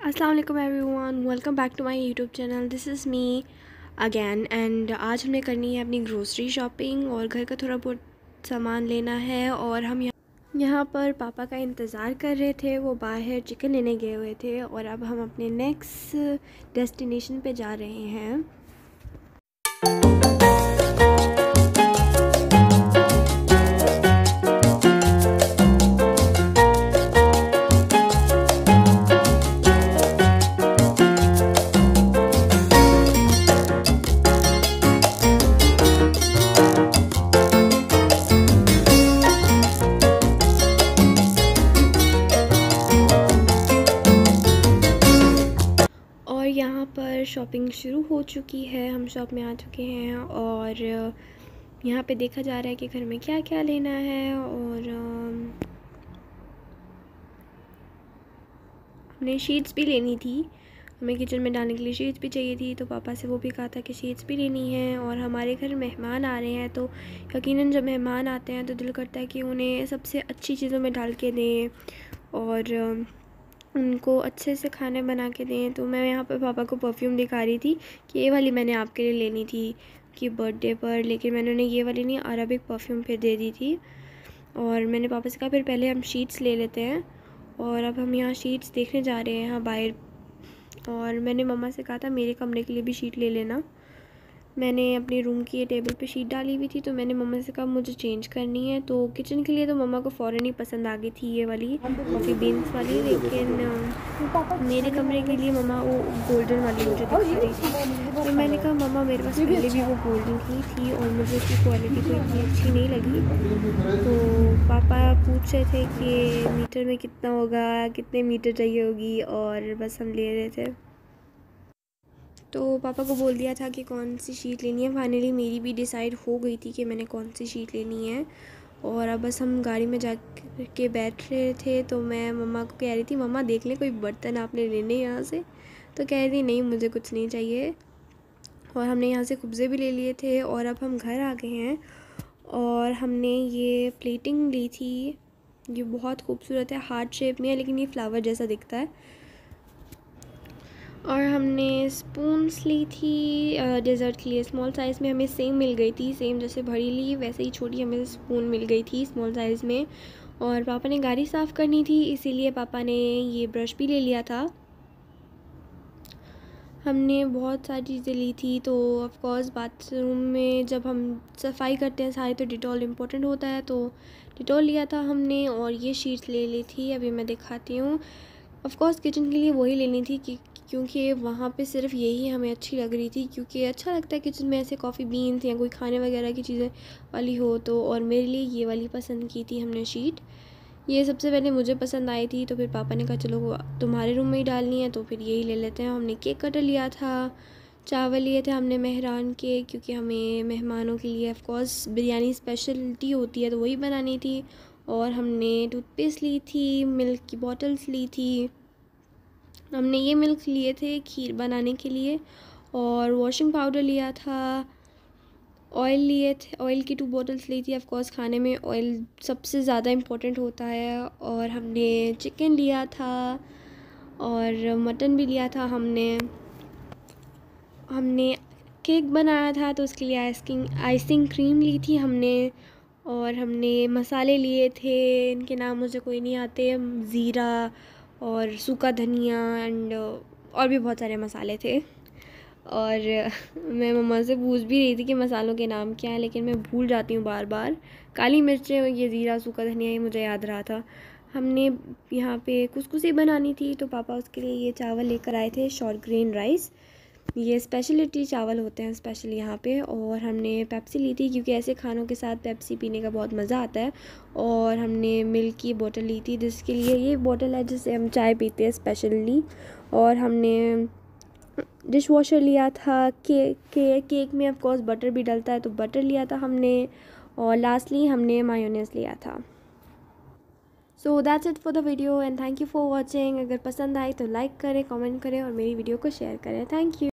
अस्सलाम वालेकुम everyone, welcome back to my YouTube channel. This is me again and आज हमें करनी है अपनी ग्रोसरी शॉपिंग और घर का थोड़ा बहुत सामान लेना है। और हम यहाँ पर पापा का इंतज़ार कर रहे थे, वो बाहर चिकन लेने गए हुए थे और अब हम अपने नेक्स्ट डेस्टिनेशन पे जा रहे हैं। और यहाँ पर शॉपिंग शुरू हो चुकी है, हम शॉप में आ चुके हैं और यहाँ पे देखा जा रहा है कि घर में क्या क्या लेना है। और हमने शीट्स भी लेनी थी, हमें किचन में डालने के लिए शीट्स भी चाहिए थी, तो पापा से वो भी कहा था कि शीट्स भी लेनी है। और हमारे घर मेहमान आ रहे हैं, तो यकीनन जब मेहमान आते हैं तो दिल करता है कि उन्हें सबसे अच्छी चीज़ों में डाल के दें और उनको अच्छे से खाने बना के दें। तो मैं यहाँ पर पापा को परफ्यूम दिखा रही थी कि ये वाली मैंने आपके लिए लेनी थी कि बर्थडे पर, लेकिन मैंने उन्हें ये वाली नहीं, अरबिक परफ्यूम फिर दे दी थी। और मैंने पापा से कहा फिर पहले हम शीट्स ले लेते हैं। और अब हम यहाँ शीट्स देखने जा रहे हैं यहाँ बाहर। और मैंने मम्मा से कहा था मेरे कमरे के लिए भी शीट ले लेना। मैंने अपने रूम की टेबल पे शीट डाली हुई थी, तो मैंने मम्मा से कहा मुझे चेंज करनी है। तो किचन के लिए तो मम्मा को फ़ौरन ही पसंद आ गई थी ये वाली कॉफ़ी बीन्स वाली, लेकिन मेरे कमरे के लिए मम्मा वो गोल्डन वाली मुझे दिखा रही थी। तो मैंने कहा मम्मा मेरे पास पहले भी वो गोल्डन ही थी और मुझे उसकी क्वालिटी कोई इतनी अच्छी नहीं लगी। तो पापा पूछ रहे थे कि मीटर में कितना होगा, कितने मीटर चाहिए होगी, और बस हम ले रहे थे। तो पापा को बोल दिया था कि कौन सी शीट लेनी है। फाइनली मेरी भी डिसाइड हो गई थी कि मैंने कौन सी शीट लेनी है। और अब बस हम गाड़ी में जा के बैठ रहे थे, तो मैं मम्मा को कह रही थी मम्मा देख लें कोई बर्तन आपने लेने यहाँ से। तो कह रही थी नहीं मुझे कुछ नहीं चाहिए। और हमने यहाँ से कुब्ज़े भी ले लिए थे और अब हम घर आ गए हैं। और हमने ये प्लेटिंग ली थी, ये बहुत खूबसूरत है, हार्ट शेप में है लेकिन ये फ्लावर जैसा दिखता है। और हमने स्पून्स ली थी डेज़र्ट के लिए, स्मॉल साइज़ में हमें सेम मिल गई थी, सेम जैसे बड़ी ली वैसे ही छोटी हमें स्पून मिल गई थी स्मॉल साइज़ में। और पापा ने गाड़ी साफ़ करनी थी, इसीलिए पापा ने ये ब्रश भी ले लिया था। हमने बहुत सारी चीज़ें ली थी। तो ऑफ़ कोर्स बाथरूम में जब हम सफाई करते हैं सारी, तो डिटॉल इम्पोर्टेंट होता है, तो डिटॉल लिया था हमने। और ये शीट्स ले ली थी, अभी मैं दिखाती हूँ। ऑफ़ कोर्स किचन के लिए वही लेनी थी क्योंकि वहाँ पे सिर्फ यही हमें अच्छी लग रही थी, क्योंकि अच्छा लगता है किचन में ऐसे कॉफ़ी बीन्स या कोई खाने वगैरह की चीज़ें वाली हो तो। और मेरे लिए ये वाली पसंद की थी हमने शीट, ये सबसे पहले मुझे पसंद आई थी, तो फिर पापा ने कहा चलो तुम्हारे रूम में ही डालनी है तो फिर यही ले लेते हैं। हमने केक कटर लिया था, चावल लिए थे हमने मेहरान के, क्योंकि हमें मेहमानों के लिए ऑफ़ कोर्स बिरयानी स्पेशलिटी होती है तो वही बनानी थी। और हमने टूथपेस्ट ली थी, मिल्क की बॉटल्स ली थी, हमने ये मिल्क लिए थे खीर बनाने के लिए। और वॉशिंग पाउडर लिया था, ऑयल लिए थे, ऑयल की 2 बॉटल्स ली थी। ऑफ़ कोर्स खाने में ऑयल सबसे ज़्यादा इम्पोर्टेंट होता है। और हमने चिकन लिया था और मटन भी लिया था। हमने केक बनाया था तो उसके लिए आइसिंग क्रीम ली थी हमने। और हमने मसाले लिए थे, इनके नाम मुझे कोई नहीं आते, ज़ीरा और सूखा धनिया एंड और भी बहुत सारे मसाले थे। और मैं मम्मा से पूछ भी रही थी कि मसालों के नाम क्या हैं, लेकिन मैं भूल जाती हूँ बार बार। काली मिर्चें, ये ज़ीरा सूखा धनिया, ये मुझे याद रहा था। हमने यहाँ पे कुसकुसी बनानी थी, तो पापा उसके लिए ये चावल लेकर आए थे, शॉर्ट ग्रेन राइस, ये स्पेशलिटी चावल होते हैं स्पेशल यहाँ पे। और हमने पेप्सी ली थी क्योंकि ऐसे खानों के साथ पेप्सी पीने का बहुत मज़ा आता है। और हमने मिल्क की बोतल ली थी, जिसके लिए ये बोतल है जिससे हम चाय पीते हैं स्पेशली। और हमने डिश वॉशर लिया था, केक में ऑफ कोर्स बटर भी डलता है तो बटर लिया था हमने। और लास्टली हमने मायोनेज़ लिया था। So that's it for the video and thank you for watching. अगर पसंद आई तो लाइक करें, कमेंट करें और मेरी वीडियो को शेयर करें। Thank you.